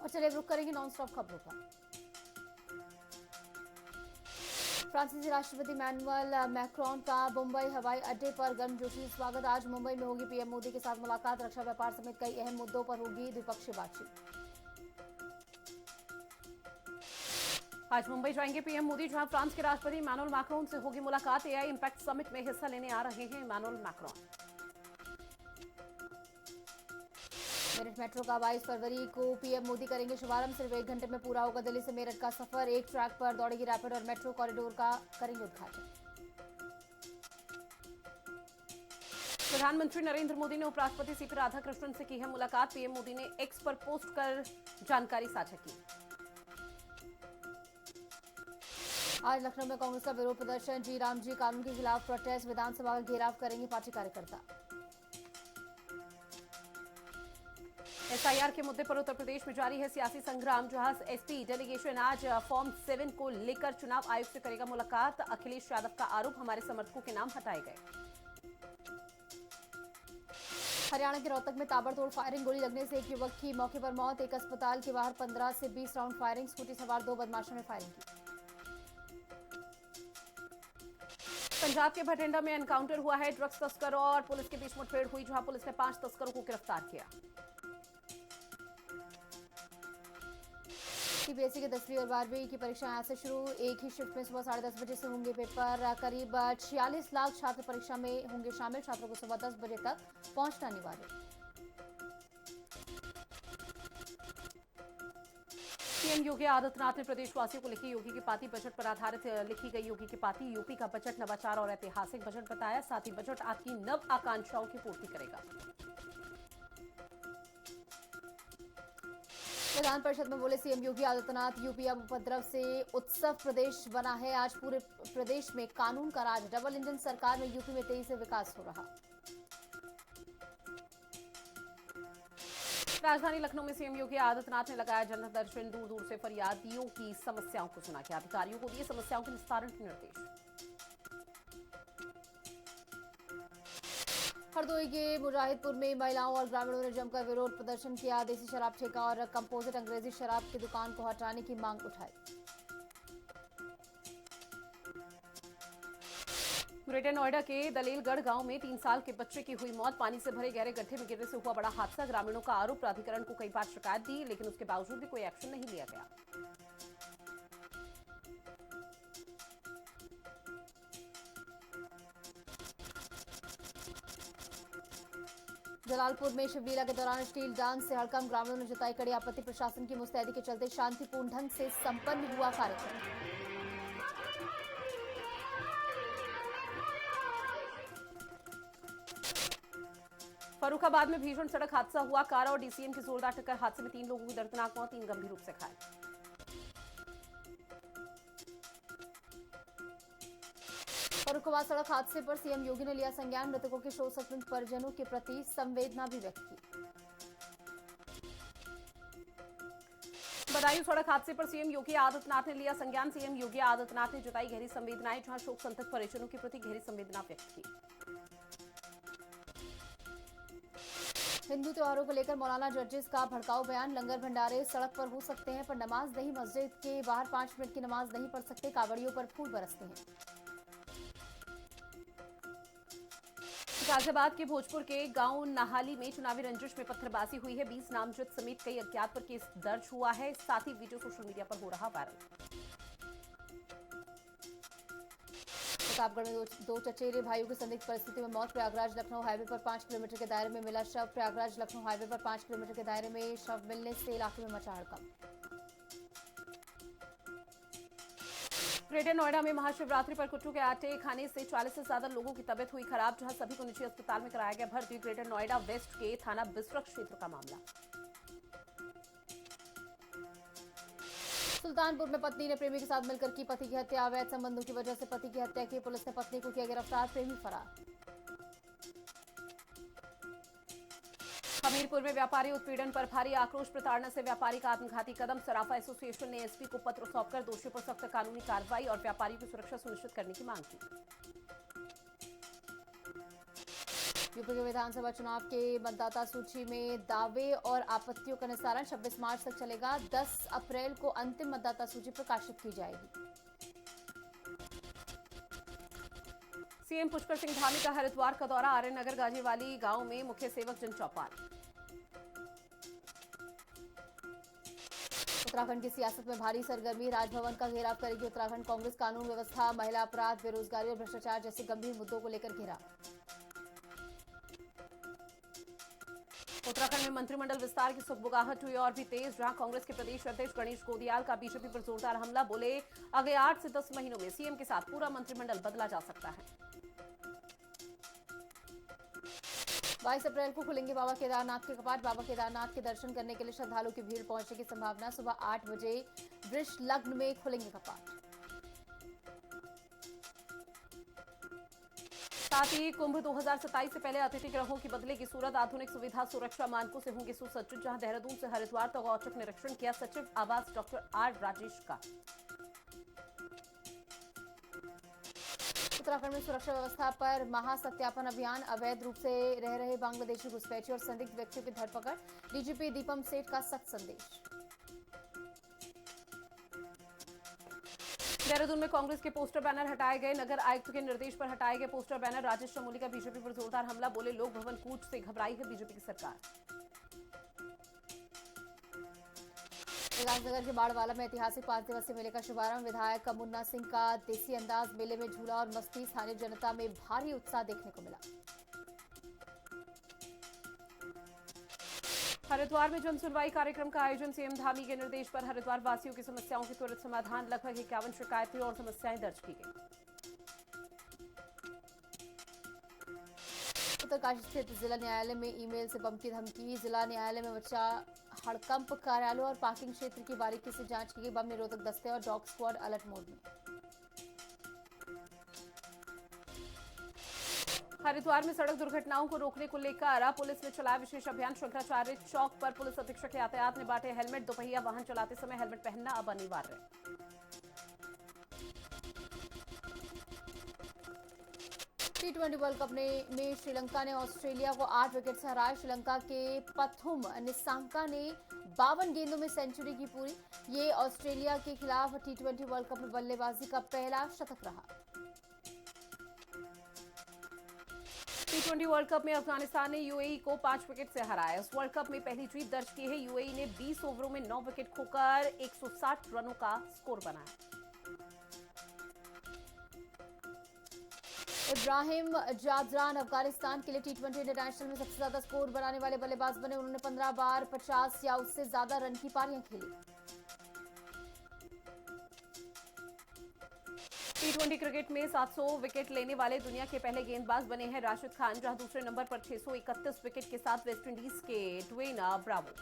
और चलिए रुक करेंगे नॉन स्टॉप खबरों का। फ्रांसीसी राष्ट्रपति इमैनुअल मैक्रोन का मुंबई हवाई अड्डे पर गर्मजोशी से स्वागत। आज मुंबई में होगी पीएम मोदी के साथ मुलाकात। रक्षा व्यापार समेत कई अहम मुद्दों पर होगी द्विपक्षीय बातचीत। आज मुंबई जाएंगे पीएम मोदी, जहां फ्रांस के राष्ट्रपति इमैनुअल मैक्रोन से होगी मुलाकात। एआई इंपैक्ट समिट में हिस्सा लेने आ रहे हैं इमैनुअल मैक्रोन। मेरठ मेट्रो का 22 फरवरी को पीएम मोदी करेंगे शुभारंभ। सिर्फ 1 घंटे में पूरा होगा दिल्ली से मेरठ का सफर। एक ट्रैक पर दौड़ेगी रैपिड और मेट्रो कॉरिडोर का करेंगे उद्घाटन। प्रधानमंत्री नरेंद्र मोदी ने उपराष्ट्रपति सीपी राधाकृष्णन से की है मुलाकात। पीएम मोदी ने एक्स पर पोस्ट कर जानकारी साझा की। आज लखनऊ में कांग्रेस का विरोध प्रदर्शन। जी राम जी कानून के खिलाफ प्रोटेस्ट। विधानसभा का घेराव करेंगे पार्टी कार्यकर्ता। एसआईआर के मुद्दे पर उत्तर प्रदेश में जारी है सियासी संग्राम, जहां एसपी डेलीगेशन आज फॉर्म 7 को लेकर चुनाव आयोग से करेगा मुलाकात। अखिलेश यादव का आरोप, हमारे समर्थकों के नाम हटाए गए। हरियाणा के रोहतक में ताबड़तोड़ फायरिंग। गोली लगने से एक युवक की मौके पर मौत। एक अस्पताल के बाहर 15 से 20 राउंड फायरिंग। स्कूटी सवार 2 बदमाशों ने फायरिंग की। पंजाब के भटिंडा में एनकाउंटर हुआ है। ड्रग्स तस्करों और पुलिस के बीच मुठभेड़ हुई, जहां पुलिस ने 5 तस्करों को गिरफ्तार किया। सीबीएसई की 10वीं और 12वीं की परीक्षाएं आज से शुरू। एक ही शिफ्ट में सुबह 10:30 बजे से होंगे पेपर। करीब 46 लाख छात्र परीक्षा में होंगे शामिल। छात्रों को सुबह 10 बजे तक पहुंचना अनिवार्य। सीएम योगी आदित्यनाथ ने प्रदेशवासियों को लिखी योगी की पाती। बजट पर आधारित लिखी गई योगी की पाती। यूपी का बजट नवाचार और ऐतिहासिक बजट बताया। साथ ही बजट आपकी नव आकांक्षाओं की पूर्ति करेगा। विधान परिषद में बोले सीएम योगी आदित्यनाथ, यूपी अब उपद्रव से उत्सव प्रदेश बना है। आज पूरे प्रदेश में कानून का राज। डबल इंजन सरकार में यूपी में तेजी से विकास हो रहा। राजधानी लखनऊ में सीएम योगी आदित्यनाथ ने लगाया जनता दर्शन। दूर दूर से फरियादियों की समस्याओं को सुना के अधिकारियों को दिए समस्याओं के निस्तारण के निर्देश। हरदोई के मुजाहिदपुर में महिलाओं और ग्रामीणों ने जमकर विरोध प्रदर्शन किया। देसी शराब ठेका और कंपोजिट अंग्रेजी शराब की दुकान को हटाने की मांग उठाई। ग्रेटर नोएडा के दलेलगढ़ गांव में 3 साल के बच्चे की हुई मौत। पानी से भरे गहरे गड्ढे में गिरने से हुआ बड़ा हादसा। ग्रामीणों का आरोप, प्राधिकरण को कई बार शिकायत दी, लेकिन उसके बावजूद भी कोई एक्शन नहीं लिया गया। जलालपुर में शिवलीला के दौरान स्टील डांस से हड़कंप। ग्रामीणों ने जताई कड़ी आपत्ति। प्रशासन की मुस्तैदी के चलते शांतिपूर्ण ढंग से संपन्न हुआ कार्यक्रम। फर्रुखाबाद में भीषण सड़क हादसा हुआ। कार और डीसीएम की जोरदार टक्कर। हादसे में 3 लोगों की दर्दनाक मौत, 3 गंभीर रूप से घायल। फर्रुखाबाद सड़क हादसे पर सीएम योगी ने लिया संज्ञान। मृतकों के शोकसंतप्त परिजनों के प्रति संवेदना भी व्यक्त की। बदायूं सड़क हादसे पर सीएम योगी आदित्यनाथ ने लिया संज्ञान। सीएम योगी आदित्यनाथ ने जताई गहरी संवेदनाएं, जहां शोक संतप्त परिजनों के प्रति गहरी संवेदना व्यक्त की। हिंदू त्योहारों को लेकर मौलाना जर्जिस का भड़काऊ बयान। लंगर भंडारे सड़क पर हो सकते हैं पर नमाज नहीं। मस्जिद के बाहर 5 मिनट की नमाज नहीं पढ़ सकते। कावड़ियों पर फूल बरसते हैं। गाजियाबाद के भोजपुर के गांव नाहाली में चुनावी रंजिश में पत्थरबाजी हुई है। 20 नामजद समेत कई अज्ञात पर केस दर्ज हुआ है। साथ ही वीडियो सोशल मीडिया पर हो रहा वायरल। प्रतापगढ़ में दो चचेरे भाइयों की संदिग्ध परिस्थिति में मौत। प्रयागराज लखनऊ हाईवे पर 5 किलोमीटर के दायरे में मिला शव। प्रयागराज लखनऊ हाईवे पर 5 किलोमीटर के दायरे में शव मिलने से इलाके में मचा हड़कंप। ग्रेटर नोएडा में महाशिवरात्रि पर कुट्टू के आटे खाने से 40 से ज्यादा लोगों की तबियत हुई खराब, जहां सभी को निजी अस्पताल में कराया गया भर्ती। ग्रेटर नोएडा वेस्ट के थाना बिसरख क्षेत्र का मामला। सुल्तानपुर में पत्नी ने प्रेमी के साथ मिलकर की पति की हत्या। अवैध संबंधों की वजह से पति की हत्या की। पुलिस ने पत्नी को किया गिरफ्तार। प्रेमी फरार। हमीरपुर में व्यापारी उत्पीड़न पर भारी आक्रोश। प्रताड़ना से व्यापारी का आत्मघाती कदम। सराफा एसोसिएशन ने एसपी को पत्र सौंपकर दोषियों पर सख्त कानूनी कार्रवाई और व्यापारियों की सुरक्षा सुनिश्चित करने की मांग की। यूपी के विधानसभा चुनाव के मतदाता सूची में दावे और आपत्तियों का निस्तारण 26 मार्च तक चलेगा। 10 अप्रैल को अंतिम मतदाता सूची प्रकाशित की जाएगी। सीएम पुष्कर सिंह धामी का हरिद्वार का दौरा। आर्यन नगर गाजीवाली गांव में मुख्य सेवक जन चौपाल। उत्तराखंड की सियासत में भारी सरगर्मी। राजभवन का घेराव करेगी उत्तराखंड कांग्रेस। कानून व्यवस्था, महिला अपराध, बेरोजगारी और भ्रष्टाचार जैसे गंभीर मुद्दों को लेकर घेराव। उत्तराखंड में मंत्रिमंडल विस्तार की सुगबुगाहट हुई और भी तेज, जहां कांग्रेस के प्रदेश अध्यक्ष गणेश गोदियाल का बीजेपी पर जोरदार हमला। बोले अगले 8 से 10 महीनों में सीएम के साथ पूरा मंत्रिमंडल बदला जा सकता है। 22 अप्रैल को खुलेंगे बाबा केदारनाथ के कपाट। बाबा केदारनाथ के दर्शन करने के लिए श्रद्धालुओं की भीड़ पहुंचने की संभावना। सुबह 8 बजे वृष लग्न में खुलेंगे कपाट। साथ ही कुंभ 2027 से पहले अतिथि ग्रहों की बदलेगी सूरत। आधुनिक सुविधा सुरक्षा मानकों से होंगे सुसज्जित। जहां देहरादून से हरिद्वार तक औचक निरीक्षण किया सचिव आवास डॉक्टर आर राजेश का। उत्तराखंड में सुरक्षा व्यवस्था पर महासत्यापन अभियान। अवैध रूप से रह रहे बांग्लादेशी घुसपैठियों और संदिग्ध व्यक्तियों की धरपकड़। डीजीपी दीपम सेठ का सख्त संदेश। देहरादून में कांग्रेस के पोस्टर बैनर हटाए गए। नगर आयुक्त के निर्देश पर हटाए गए पोस्टर बैनर। राजेश चमोली का बीजेपी पर जोरदार हमला। बोले लोक भवन कूच से घबराई है बीजेपी की सरकार। विकासनगर के बाड़वाला में ऐतिहासिक 5 दिवसीय मेले का शुभारंभ। विधायक मुन्ना सिंह का देसी अंदाज। मेले में झूला और मस्ती। स्थानीय जनता में भारी उत्साह देखने को मिला। हरिद्वार में जन सुनवाई कार्यक्रम का आयोजन। सीएम धामी के निर्देश पर हरिद्वार वासियों की समस्याओं के त्वरित समाधान। लगभग 51 शिकायतें और समस्याएं दर्ज की गई। उत्तरकाशी स्थित जिला न्यायालय में ईमेल से बम की धमकी। जिला न्यायालय में बच्चा हड़कंप। कार्यालयों और पार्किंग क्षेत्र की बारीकी से जांच की गई। बम निरोधक दस्ते और डॉग स्क्वाड अलर्ट मोड में। हरिद्वार में सड़क दुर्घटनाओं को रोकने को लेकर पुलिस ने चलाया विशेष अभियान। शंकराचार्य चौक पर पुलिस अधीक्षक यातायात ने बांटे हेलमेट। दोपहिया वाहन चलाते समय हेलमेट पहनना अब अनिवार्य। T20 वर्ल्ड कप में श्रीलंका ने ऑस्ट्रेलिया को 8 विकेट से हराया। श्रीलंका के पथुम निसांका ने 52 गेंदों में सेंचुरी की पूरी। ये ऑस्ट्रेलिया के खिलाफ T20 वर्ल्ड कप में बल्लेबाजी का पहला शतक रहा। T20 वर्ल्ड कप में अफगानिस्तान ने यूएई को 5 विकेट से हराया। इस वर्ल्ड कप में पहली जीत दर्ज की है। यूएई ने 20 ओवरों में 9 विकेट खोकर 160 रनों का स्कोर बनाया। इब्राहिम जादरान अफगानिस्तान के लिए T20 इंटरनेशनल में सबसे ज्यादा स्कोर बनाने वाले बल्लेबाज बने। उन्होंने 15 बार 50 या उससे ज्यादा रन की पारियां खेली। T20 क्रिकेट में 700 विकेट लेने वाले दुनिया के पहले गेंदबाज बने हैं राशिद खान, जहां दूसरे नंबर पर 631 विकेट के साथ वेस्टइंडीज के ड्वेन ब्रावो।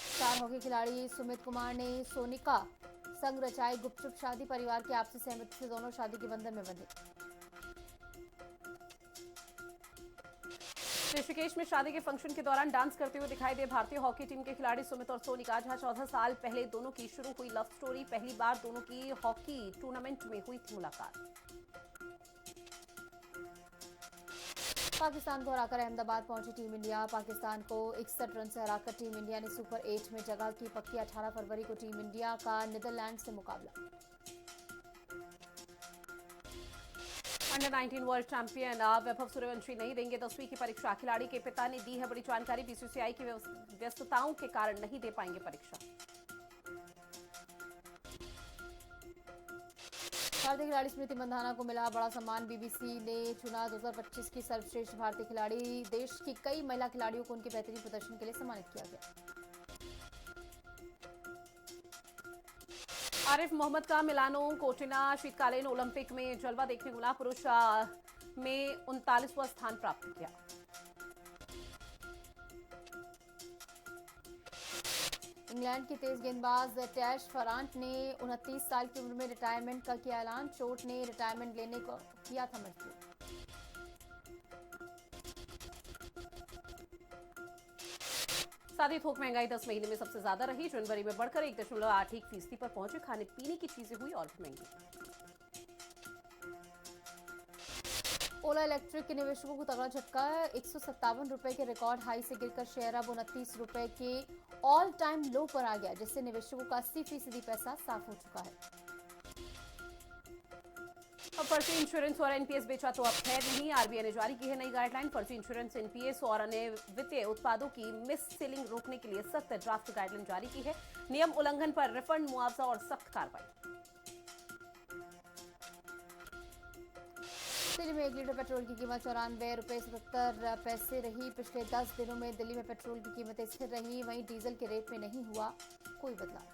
स्टार हॉकी खिलाड़ी सुमित कुमार ने सोनिका संग रचाई गुपचुप शादी। परिवार की आपसी सहमति से दोनों शादी के बंधन में बंधे। ऋषिकेश में शादी के फंक्शन के दौरान डांस करते हुए दिखाई दे भारतीय हॉकी टीम के खिलाड़ी सुमित और सोनिका। जहां 14 साल पहले दोनों की शुरू हुई लव स्टोरी। पहली बार दोनों की हॉकी टूर्नामेंट में हुई थी मुलाकात। पाकिस्तान को हराकर अहमदाबाद पहुंची टीम इंडिया। पाकिस्तान को 61 रन से हराकर टीम इंडिया ने सुपर 8 में जगह की पक्की। 18 फरवरी को टीम इंडिया का नीदरलैंड से मुकाबला। Under 19 world champion Vaibhav Suryavanshi नहीं देंगे 10वीं की परीक्षा। खिलाड़ी के पिता ने दी है बड़ी जानकारी। बीसीसीआई की व्यस्तताओं के कारण नहीं दे पाएंगे परीक्षा। भारतीय खिलाड़ी स्मृति मंधाना को मिला बड़ा सम्मान। बीबीसी ने चुना 2025 की सर्वश्रेष्ठ भारतीय खिलाड़ी। देश की कई महिला खिलाड़ियों को उनके बेहतरीन प्रदर्शन के लिए सम्मानित किया गया। आरिफ मोहम्मद का मिलानो कोर्टिना शीतकालीन ओलंपिक में जलवा देखने को मिला। पुरुष में 39वां स्थान प्राप्त किया। इंग्लैंड की तेज गेंदबाज टैश फरांट ने 29 साल की उम्र में रिटायरमेंट का किया ऐलान। चोट ने रिटायरमेंट लेने को किया था मजबूर। साथ ही थोक महंगाई 10 महीने में सबसे ज्यादा रही। जनवरी में बढ़कर 1.81% पर पहुंचे। खाने पीने की चीजें हुई और भी महंगी। ओला इलेक्ट्रिक के निवेशकों को तगड़ा झटका। 157 रुपए के रिकॉर्ड हाई से गिरकर शेयर अब 29 रुपए के ऑल टाइम लो पर आ गया, जिससे निवेशकों का 80% पैसा साफ हो चुका है। अब फर्जी इंश्योरेंस और एनपीएस बेचा तो अब खैर नहीं। आरबीआई ने जारी की है नई गाइडलाइन। फर्जी इंश्योरेंस, एनपीएस और अन्य वित्तीय उत्पादों की मिस सेलिंग रोकने के लिए सख्त ड्राफ्ट गाइडलाइन जारी की है। नियम उल्लंघन पर रिफंड, मुआवजा और सख्त कार्रवाई। दिल्ली में 1 लीटर पेट्रोल की कीमत 94 रुपए 77 पैसे रही। पिछले 10 दिनों में दिल्ली में पेट्रोल की कीमतें स्थिर रही। वहीं डीजल के रेट में नहीं हुआ कोई बदलाव।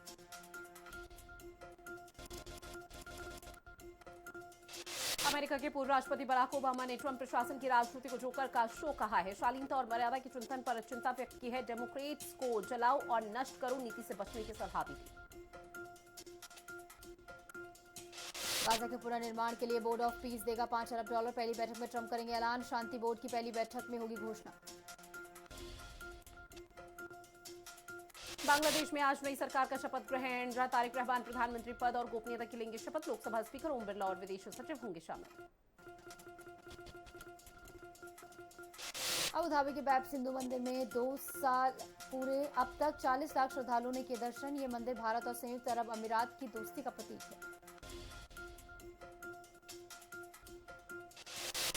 अमेरिका के पूर्व राष्ट्रपति बराक ओबामा ने ट्रंप प्रशासन की राजनीति को जोकर का शो कहा है। शालीनता और मर्यादा के चिंतन पर चिंता व्यक्त की है। डेमोक्रेट्स को जलाओ और नष्ट करो नीति से बचने की सलाह दी। गाजा के पुनर्निर्माण के लिए बोर्ड ऑफ पीस देगा $5 अरब। पहली बैठक में ट्रंप करेंगे ऐलान। शांति बोर्ड की पहली बैठक में होगी घोषणा। बांग्लादेश में आज नई सरकार का शपथ ग्रहण। तारिक रहमान प्रधानमंत्री पद और गोपनीयता की लेंगे शपथ। लोकसभा स्पीकर ओम बिरला और विदेश सचिव होंगे शामिल। अबू धाबी के बैब्स हिंदू मंदिर में 2 साल पूरे। अब तक 40 लाख श्रद्धालुओं ने किए दर्शन। ये मंदिर भारत और संयुक्त अरब अमीरात की दोस्ती का प्रतीक है।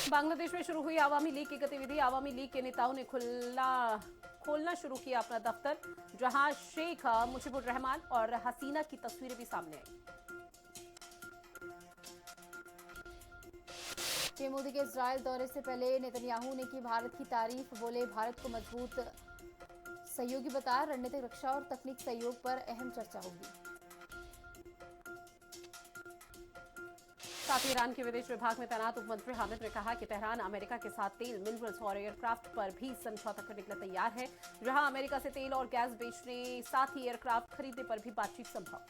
बांग्लादेश में शुरू हुई आवामी लीग की गतिविधि। आवामी लीग के नेताओं ने खोलना शुरू किया अपना दफ्तर, जहां शेख मुजीबुर रहमान और हसीना की तस्वीरें भी सामने आई। पीएम मोदी के इजरायल दौरे से पहले नेतन्याहू ने की भारत की तारीफ। बोले भारत को मजबूत सहयोगी बताया। रणनीतिक, रक्षा और तकनीक सहयोग पर अहम चर्चा होगी। साथ ही ईरान के विदेश विभाग में तैनात उप मंत्री हामिद ने कहा कि तेहरान अमेरिका के साथ तेल, मिनरल्स और एयरक्राफ्ट पर भी समझौता करने के लिए तैयार है। जहां अमेरिका से तेल और गैस बेचने, साथ ही एयरक्राफ्ट खरीदने पर भी बातचीत संभव।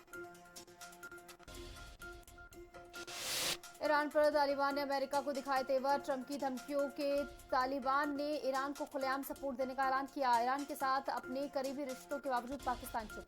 ईरान पर तालिबान ने अमेरिका को दिखाए तेवर। ट्रंप की धमकियों के तालिबान ने ईरान को खुलेआम सपोर्ट देने का ऐलान किया। ईरान के साथ अपने करीबी रिश्तों के बावजूद पाकिस्तान चुप।